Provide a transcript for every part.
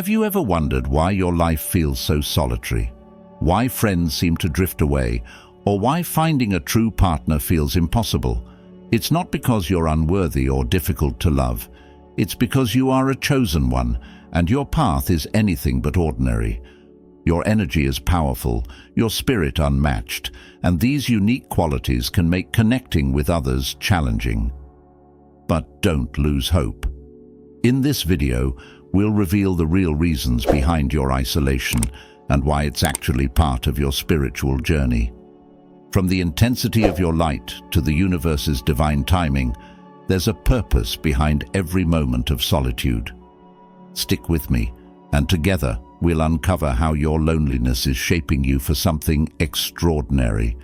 Have you ever wondered why your life feels so solitary? Why friends seem to drift away? Or why finding a true partner feels impossible? It's not because you're unworthy or difficult to love. It's because you are a chosen one, and your path is anything but ordinary. Your energy is powerful, your spirit unmatched, and these unique qualities can make connecting with others challenging. But don't lose hope. In this video, we'll reveal the real reasons behind your isolation and why it's actually part of your spiritual journey. From the intensity of your light to the universe's divine timing, there's a purpose behind every moment of solitude. Stick with me, and together we'll uncover how your loneliness is shaping you for something extraordinary.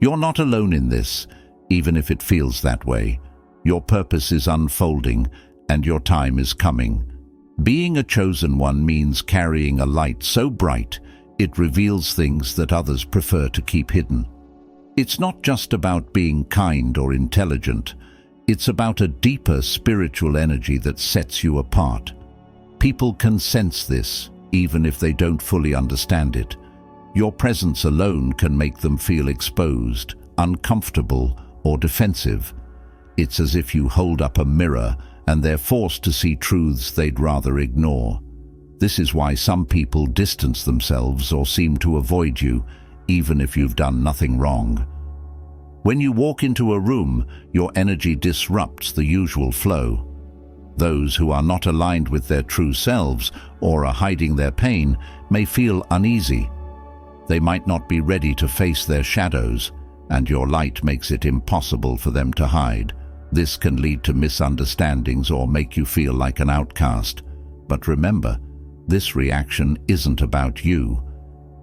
You're not alone in this, even if it feels that way. Your purpose is unfolding, and your time is coming. Being a chosen one means carrying a light so bright it reveals things that others prefer to keep hidden. It's not just about being kind or intelligent. It's about a deeper spiritual energy that sets you apart. People can sense this, even if they don't fully understand it. Your presence alone can make them feel exposed, uncomfortable, or defensive. It's as if you hold up a mirror and they're forced to see truths they'd rather ignore. This is why some people distance themselves or seem to avoid you, even if you've done nothing wrong. When you walk into a room, your energy disrupts the usual flow. Those who are not aligned with their true selves or are hiding their pain may feel uneasy. They might not be ready to face their shadows, and your light makes it impossible for them to hide. This can lead to misunderstandings or make you feel like an outcast. But remember, this reaction isn't about you.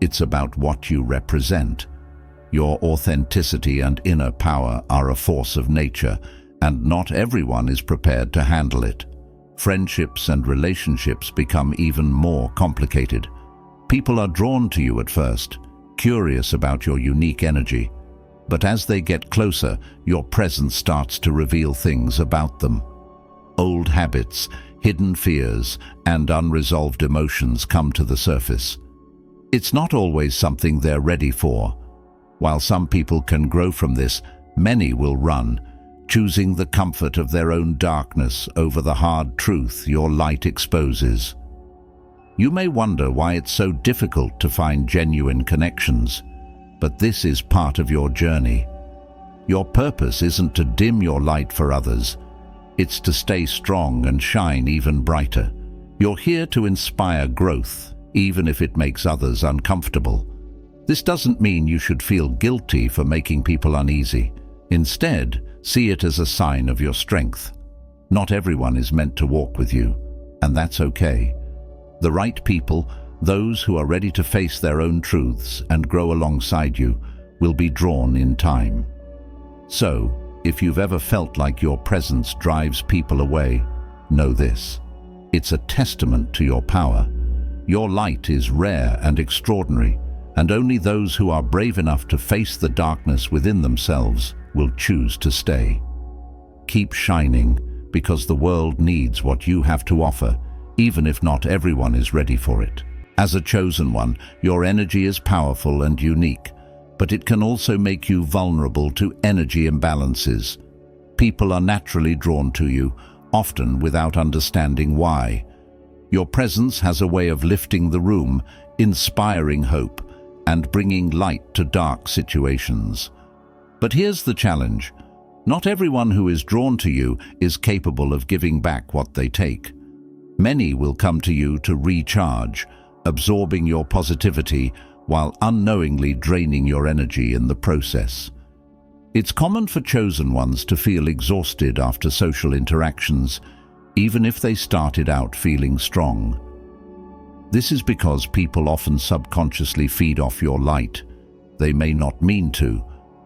It's about what you represent. Your authenticity and inner power are a force of nature, and not everyone is prepared to handle it. Friendships and relationships become even more complicated. People are drawn to you at first, curious about your unique energy. But as they get closer, your presence starts to reveal things about them. Old habits, hidden fears, and unresolved emotions come to the surface. It's not always something they're ready for. While some people can grow from this, many will run, choosing the comfort of their own darkness over the hard truth your light exposes. You may wonder why it's so difficult to find genuine connections, but this is part of your journey. Your purpose isn't to dim your light for others. It's to stay strong and shine even brighter. You're here to inspire growth, even if it makes others uncomfortable. This doesn't mean you should feel guilty for making people uneasy. Instead, see it as a sign of your strength. Not everyone is meant to walk with you, and that's okay. The right people, those who are ready to face their own truths and grow alongside you, will be drawn in time. So, if you've ever felt like your presence drives people away, know this. It's a testament to your power. Your light is rare and extraordinary, and only those who are brave enough to face the darkness within themselves will choose to stay. Keep shining, because the world needs what you have to offer, even if not everyone is ready for it. As a chosen one, your energy is powerful and unique, but it can also make you vulnerable to energy imbalances. People are naturally drawn to you, often without understanding why. Your presence has a way of lifting the room, inspiring hope, and bringing light to dark situations. But here's the challenge. Not everyone who is drawn to you is capable of giving back what they take. Many will come to you to recharge, absorbing your positivity while unknowingly draining your energy in the process. It's common for chosen ones to feel exhausted after social interactions, even if they started out feeling strong. This is because people often subconsciously feed off your light. They may not mean to,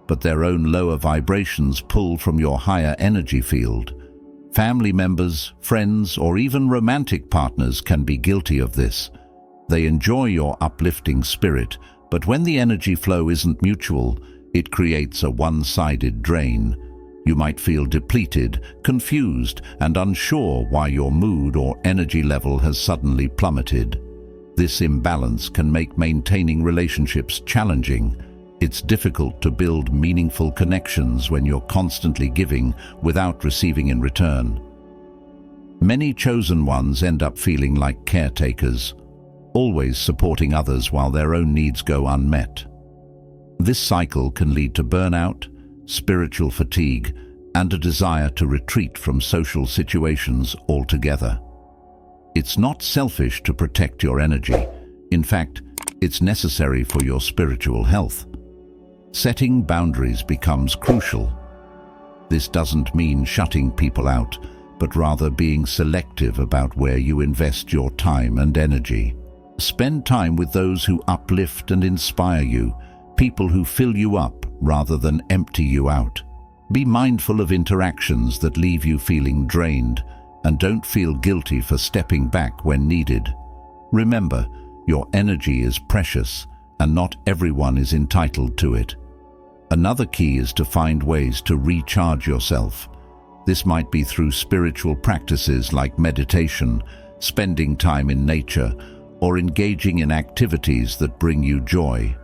but their own lower vibrations pull from your higher energy field. Family members, friends, or even romantic partners can be guilty of this. They enjoy your uplifting spirit, but when the energy flow isn't mutual, it creates a one-sided drain. You might feel depleted, confused, and unsure why your mood or energy level has suddenly plummeted. This imbalance can make maintaining relationships challenging. It's difficult to build meaningful connections when you're constantly giving without receiving in return. Many chosen ones end up feeling like caretakers, always supporting others while their own needs go unmet. This cycle can lead to burnout, spiritual fatigue, and a desire to retreat from social situations altogether. It's not selfish to protect your energy. In fact, it's necessary for your spiritual health. Setting boundaries becomes crucial. This doesn't mean shutting people out, but rather being selective about where you invest your time and energy. Spend time with those who uplift and inspire you, people who fill you up rather than empty you out. Be mindful of interactions that leave you feeling drained, and don't feel guilty for stepping back when needed. Remember, your energy is precious, and not everyone is entitled to it. Another key is to find ways to recharge yourself. This might be through spiritual practices like meditation, spending time in nature, or engaging in activities that bring you joy.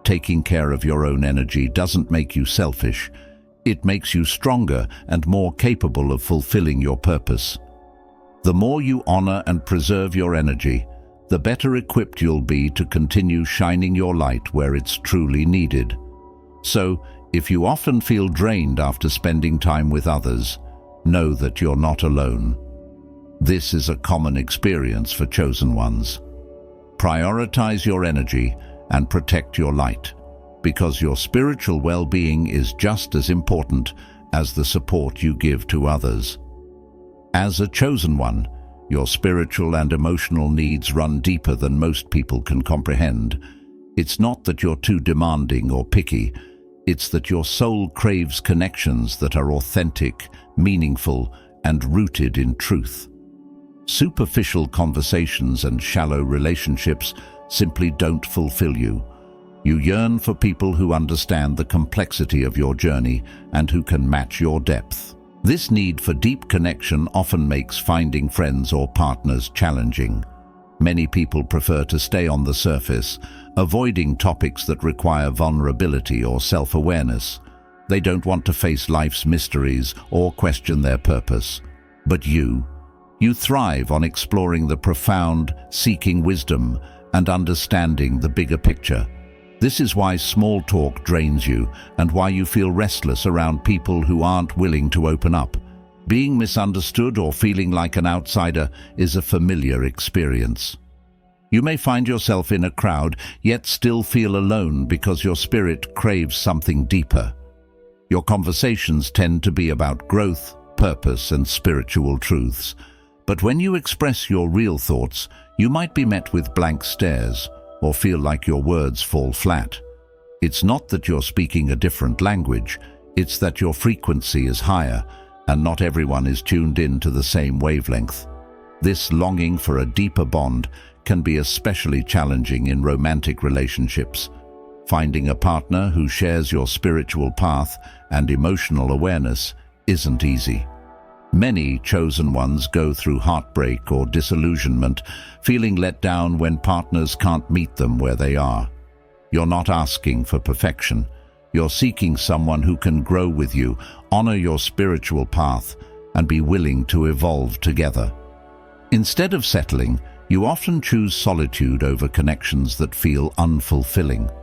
Taking care of your own energy doesn't make you selfish. It makes you stronger and more capable of fulfilling your purpose. The more you honor and preserve your energy, the better equipped you'll be to continue shining your light where it's truly needed. So, if you often feel drained after spending time with others, know that you're not alone. This is a common experience for chosen ones. Prioritize your energy and protect your light, because your spiritual well-being is just as important as the support you give to others. As a chosen one, your spiritual and emotional needs run deeper than most people can comprehend. It's not that you're too demanding or picky. It's that your soul craves connections that are authentic, meaningful, and rooted in truth. Superficial conversations and shallow relationships simply don't fulfill you. You yearn for people who understand the complexity of your journey and who can match your depth. This need for deep connection often makes finding friends or partners challenging. Many people prefer to stay on the surface, avoiding topics that require vulnerability or self-awareness. They don't want to face life's mysteries or question their purpose. But you thrive on exploring the profound, seeking wisdom, and understanding the bigger picture. This is why small talk drains you and why you feel restless around people who aren't willing to open up. Being misunderstood or feeling like an outsider is a familiar experience. You may find yourself in a crowd, yet still feel alone because your spirit craves something deeper. Your conversations tend to be about growth, purpose, and spiritual truths. But when you express your real thoughts, you might be met with blank stares or feel like your words fall flat. It's not that you're speaking a different language, it's that your frequency is higher, and not everyone is tuned in to the same wavelength. This longing for a deeper bond can be especially challenging in romantic relationships. Finding a partner who shares your spiritual path and emotional awareness isn't easy. Many chosen ones go through heartbreak or disillusionment, feeling let down when partners can't meet them where they are. You're not asking for perfection. You're seeking someone who can grow with you, honor your spiritual path, and be willing to evolve together. Instead of settling, you often choose solitude over connections that feel unfulfilling.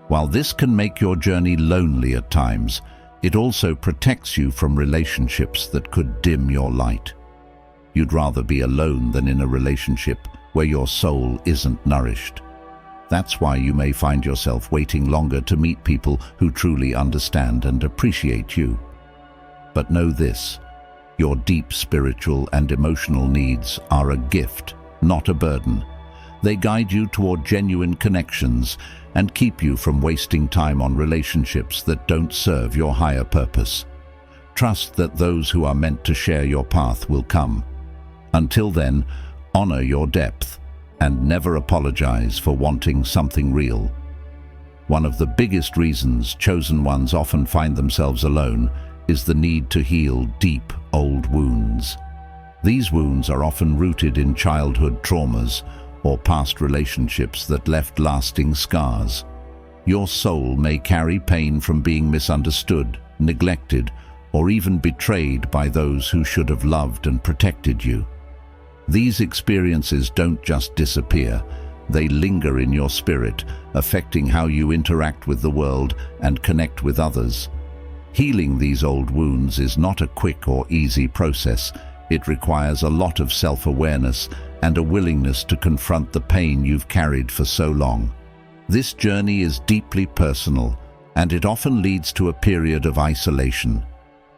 While this can make your journey lonely at times, it also protects you from relationships that could dim your light. You'd rather be alone than in a relationship where your soul isn't nourished. That's why you may find yourself waiting longer to meet people who truly understand and appreciate you. But know this, your deep spiritual and emotional needs are a gift, not a burden. They guide you toward genuine connections and keep you from wasting time on relationships that don't serve your higher purpose. Trust that those who are meant to share your path will come. Until then, honor your depth and never apologize for wanting something real. One of the biggest reasons chosen ones often find themselves alone is the need to heal deep, old wounds. These wounds are often rooted in childhood traumas or past relationships that left lasting scars. Your soul may carry pain from being misunderstood, neglected, or even betrayed by those who should have loved and protected you. These experiences don't just disappear, they linger in your spirit, affecting how you interact with the world and connect with others. Healing these old wounds is not a quick or easy process. It requires a lot of self-awareness and a willingness to confront the pain you've carried for so long. This journey is deeply personal, and it often leads to a period of isolation.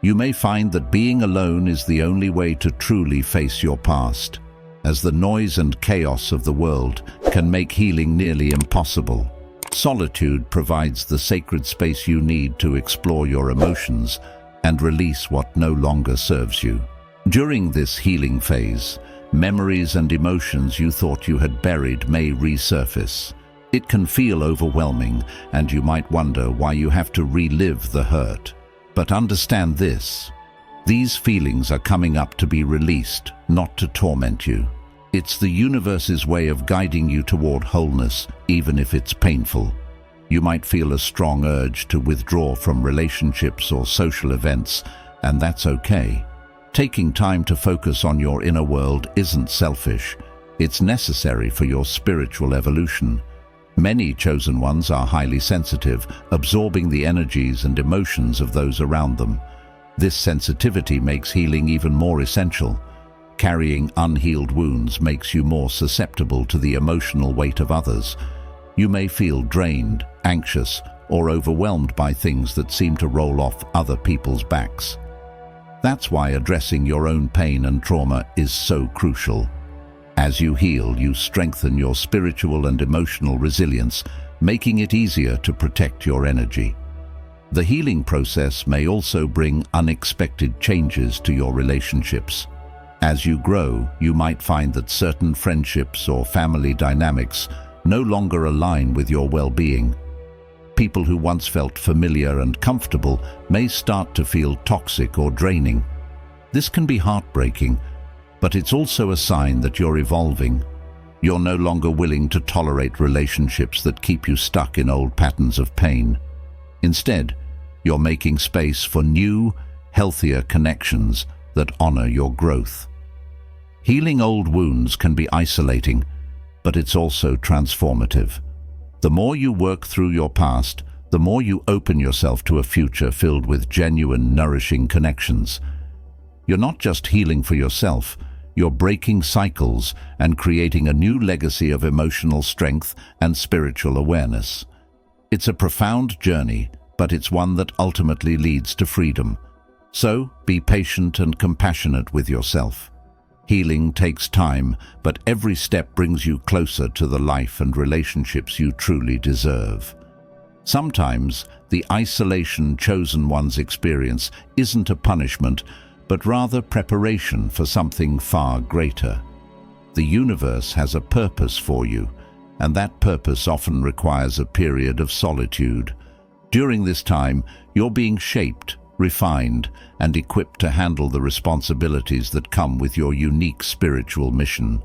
You may find that being alone is the only way to truly face your past, as the noise and chaos of the world can make healing nearly impossible. Solitude provides the sacred space you need to explore your emotions and release what no longer serves you. During this healing phase, memories and emotions you thought you had buried may resurface. It can feel overwhelming, and you might wonder why you have to relive the hurt. But understand this: these feelings are coming up to be released, not to torment you. It's the universe's way of guiding you toward wholeness, even if it's painful. You might feel a strong urge to withdraw from relationships or social events, and that's okay. Taking time to focus on your inner world isn't selfish. It's necessary for your spiritual evolution. Many chosen ones are highly sensitive, absorbing the energies and emotions of those around them. This sensitivity makes healing even more essential. Carrying unhealed wounds makes you more susceptible to the emotional weight of others. You may feel drained, anxious, or overwhelmed by things that seem to roll off other people's backs. That's why addressing your own pain and trauma is so crucial. As you heal, you strengthen your spiritual and emotional resilience, making it easier to protect your energy. The healing process may also bring unexpected changes to your relationships. As you grow, you might find that certain friendships or family dynamics no longer align with your well-being. People who once felt familiar and comfortable may start to feel toxic or draining. This can be heartbreaking, but it's also a sign that you're evolving. You're no longer willing to tolerate relationships that keep you stuck in old patterns of pain. Instead, you're making space for new, healthier connections that honor your growth. Healing old wounds can be isolating, but it's also transformative. The more you work through your past, the more you open yourself to a future filled with genuine, nourishing connections. You're not just healing for yourself, you're breaking cycles and creating a new legacy of emotional strength and spiritual awareness. It's a profound journey, but it's one that ultimately leads to freedom. So, be patient and compassionate with yourself. Healing takes time, but every step brings you closer to the life and relationships you truly deserve. Sometimes, the isolation chosen ones experience isn't a punishment, but rather preparation for something far greater. The universe has a purpose for you, and that purpose often requires a period of solitude. During this time, you're being shaped, refined, and equipped to handle the responsibilities that come with your unique spiritual mission.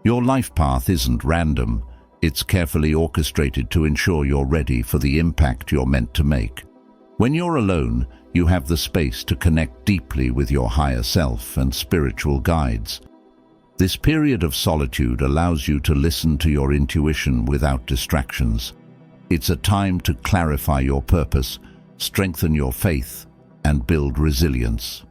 Your life path isn't random. It's carefully orchestrated to ensure you're ready for the impact you're meant to make. When you're alone, you have the space to connect deeply with your higher self and spiritual guides. This period of solitude allows you to listen to your intuition without distractions. It's a time to clarify your purpose, strengthen your faith, and build resilience.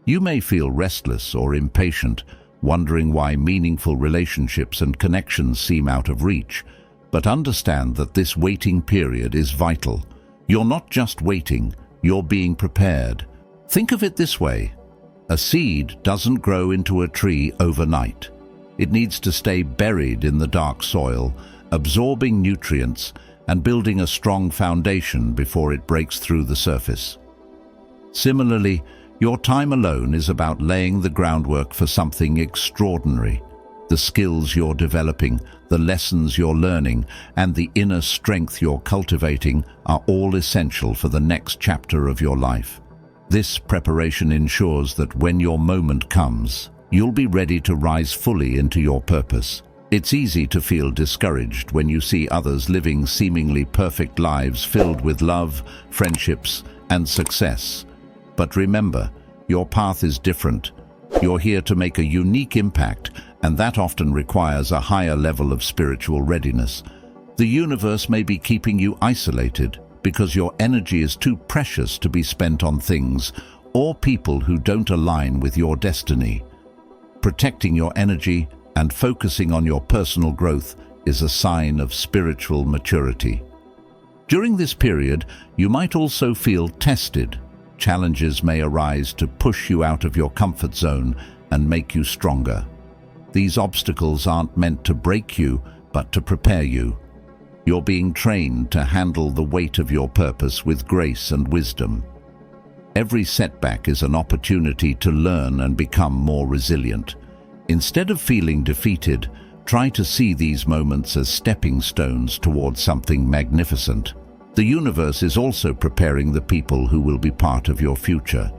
You may feel restless or impatient, wondering why meaningful relationships and connections seem out of reach, but understand that this waiting period is vital. You're not just waiting, you're being prepared. Think of it this way: a seed doesn't grow into a tree overnight. It needs to stay buried in the dark soil, absorbing nutrients and building a strong foundation before it breaks through the surface. Similarly, your time alone is about laying the groundwork for something extraordinary. The skills you're developing, the lessons you're learning, and the inner strength you're cultivating are all essential for the next chapter of your life. This preparation ensures that when your moment comes, you'll be ready to rise fully into your purpose. It's easy to feel discouraged when you see others living seemingly perfect lives filled with love, friendships, and success. But remember, your path is different. You're here to make a unique impact, and that often requires a higher level of spiritual readiness. The universe may be keeping you isolated because your energy is too precious to be spent on things or people who don't align with your destiny. Protecting your energy and focusing on your personal growth is a sign of spiritual maturity. During this period, you might also feel tested. Challenges may arise to push you out of your comfort zone and make you stronger. These obstacles aren't meant to break you, but to prepare you. You're being trained to handle the weight of your purpose with grace and wisdom. Every setback is an opportunity to learn and become more resilient. Instead of feeling defeated, try to see these moments as stepping stones towards something magnificent. The universe is also preparing the people who will be part of your future.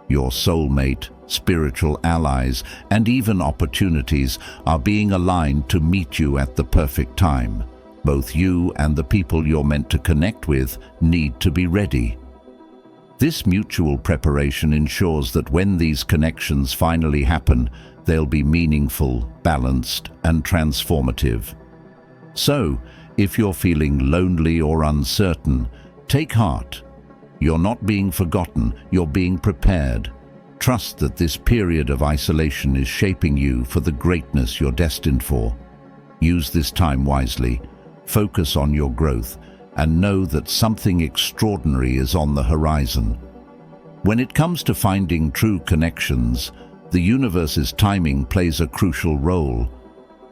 Your soulmate, spiritual allies, and even opportunities are being aligned to meet you at the perfect time. Both you and the people you're meant to connect with need to be ready. This mutual preparation ensures that when these connections finally happen, they'll be meaningful, balanced, and transformative. So, if you're feeling lonely or uncertain, take heart. You're not being forgotten, you're being prepared. Trust that this period of isolation is shaping you for the greatness you're destined for. Use this time wisely, focus on your growth, and know that something extraordinary is on the horizon. When it comes to finding true connections, the universe's timing plays a crucial role.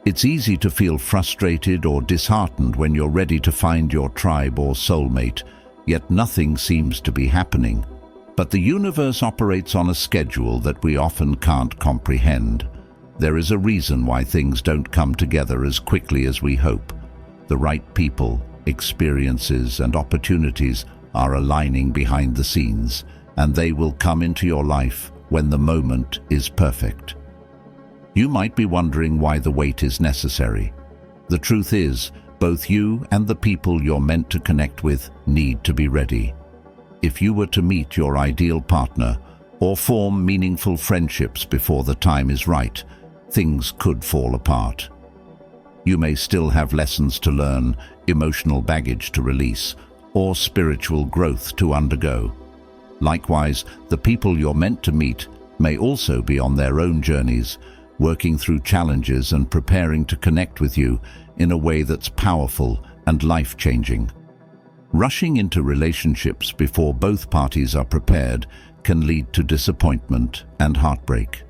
It's easy to feel frustrated or disheartened when you're ready to find your tribe or soulmate, yet nothing seems to be happening. But the universe operates on a schedule that we often can't comprehend. There is a reason why things don't come together as quickly as we hope. The right people, experiences, and opportunities are aligning behind the scenes, and they will come into your life when the moment is perfect. You might be wondering why the wait is necessary. The truth is, both you and the people you're meant to connect with need to be ready. If you were to meet your ideal partner or form meaningful friendships before the time is right, things could fall apart. You may still have lessons to learn, emotional baggage to release, or spiritual growth to undergo. Likewise, the people you're meant to meet may also be on their own journeys, working through challenges and preparing to connect with you in a way that's powerful and life-changing. Rushing into relationships before both parties are prepared can lead to disappointment and heartbreak.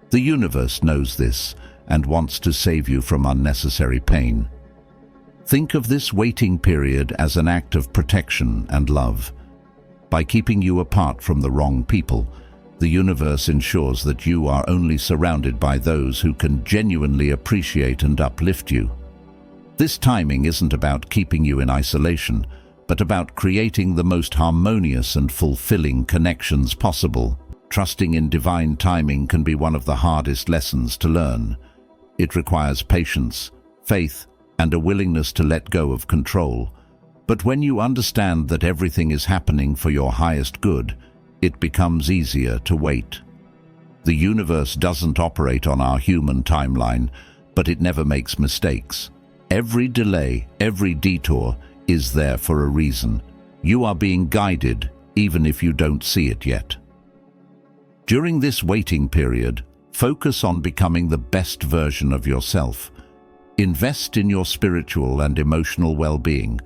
The universe knows this and wants to save you from unnecessary pain. Think of this waiting period as an act of protection and love. By keeping you apart from the wrong people, the universe ensures that you are only surrounded by those who can genuinely appreciate and uplift you. This timing isn't about keeping you in isolation, but about creating the most harmonious and fulfilling connections possible. Trusting in divine timing can be one of the hardest lessons to learn. It requires patience, faith, and a willingness to let go of control. But when you understand that everything is happening for your highest good, it becomes easier to wait. The universe doesn't operate on our human timeline, but it never makes mistakes. Every delay, every detour is there for a reason. You are being guided, even if you don't see it yet. During this waiting period, focus on becoming the best version of yourself. Invest in your spiritual and emotional well-being,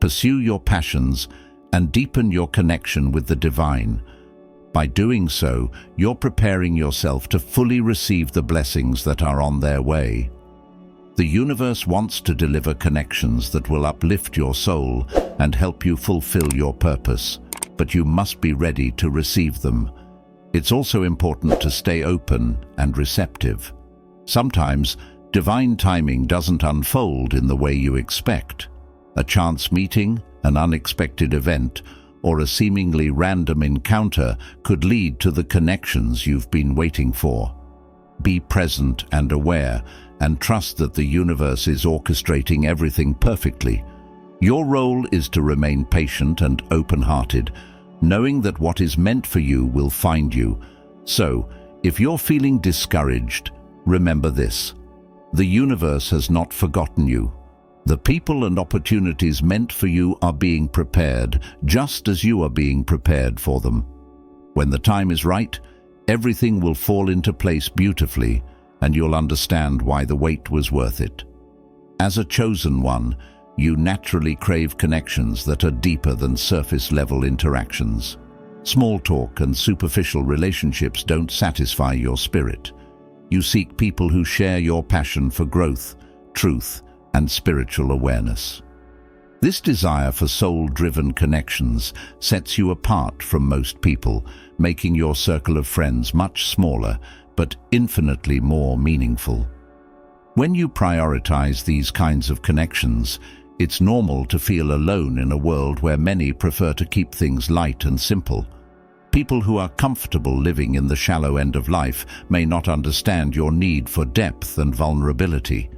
pursue your passions, and deepen your connection with the divine. By doing so, you're preparing yourself to fully receive the blessings that are on their way. The universe wants to deliver connections that will uplift your soul and help you fulfill your purpose, but you must be ready to receive them. It's also important to stay open and receptive. Sometimes, divine timing doesn't unfold in the way you expect. A chance meeting, an unexpected event, or a seemingly random encounter could lead to the connections you've been waiting for. Be present and aware, and trust that the universe is orchestrating everything perfectly. Your role is to remain patient and open-hearted, knowing that what is meant for you will find you. So, if you're feeling discouraged, remember this: the universe has not forgotten you. The people and opportunities meant for you are being prepared, just as you are being prepared for them. When the time is right, everything will fall into place beautifully, and you'll understand why the wait was worth it. As a chosen one, you naturally crave connections that are deeper than surface-level interactions. Small talk and superficial relationships don't satisfy your spirit. You seek people who share your passion for growth, truth, and spiritual awareness. This desire for soul-driven connections sets you apart from most people, making your circle of friends much smaller but infinitely more meaningful. When you prioritize these kinds of connections, it's normal to feel alone in a world where many prefer to keep things light and simple. People who are comfortable living in the shallow end of life may not understand your need for depth and vulnerability.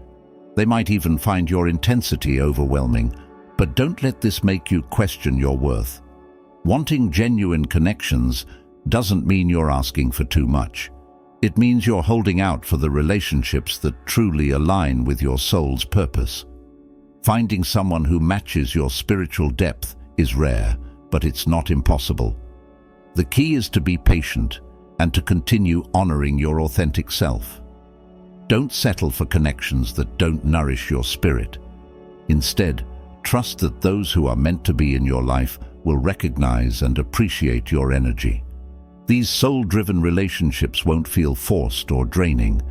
They might even find your intensity overwhelming, but don't let this make you question your worth. Wanting genuine connections doesn't mean you're asking for too much. It means you're holding out for the relationships that truly align with your soul's purpose. Finding someone who matches your spiritual depth is rare, but it's not impossible. The key is to be patient and to continue honoring your authentic self. Don't settle for connections that don't nourish your spirit. Instead, trust that those who are meant to be in your life will recognize and appreciate your energy. These soul-driven relationships won't feel forced or draining.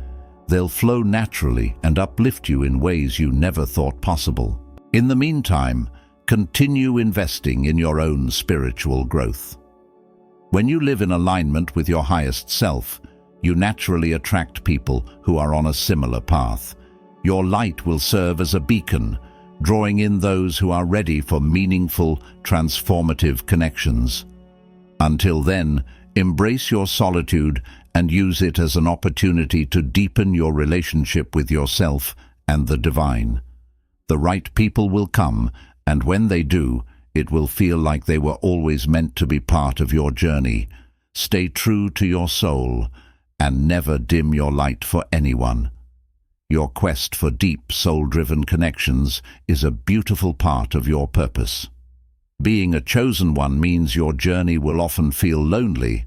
They'll flow naturally and uplift you in ways you never thought possible. In the meantime, continue investing in your own spiritual growth. When you live in alignment with your highest self, you naturally attract people who are on a similar path. Your light will serve as a beacon, drawing in those who are ready for meaningful, transformative connections. Until then, embrace your solitude and use it as an opportunity to deepen your relationship with yourself and the divine. The right people will come, and when they do, it will feel like they were always meant to be part of your journey. Stay true to your soul, and never dim your light for anyone. Your quest for deep, soul-driven connections is a beautiful part of your purpose. Being a chosen one means your journey will often feel lonely,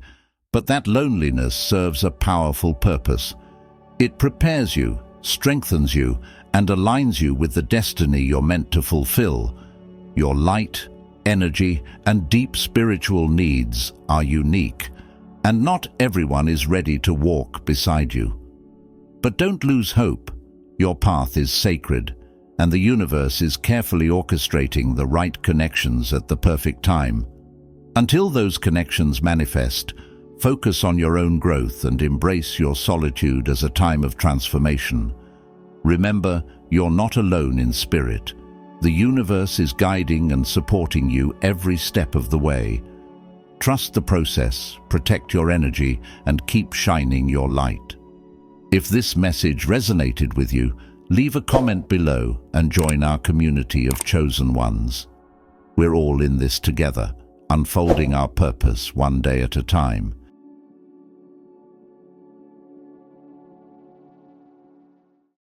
but that loneliness serves a powerful purpose. It prepares you, strengthens you, and aligns you with the destiny you're meant to fulfill. Your light, energy, and deep spiritual needs are unique, and not everyone is ready to walk beside you. But don't lose hope. Your path is sacred, and the universe is carefully orchestrating the right connections at the perfect time. Until those connections manifest, focus on your own growth and embrace your solitude as a time of transformation. Remember, you're not alone in spirit. The universe is guiding and supporting you every step of the way. Trust the process, protect your energy, and keep shining your light. If this message resonated with you, leave a comment below and join our community of chosen ones. We're all in this together, unfolding our purpose one day at a time.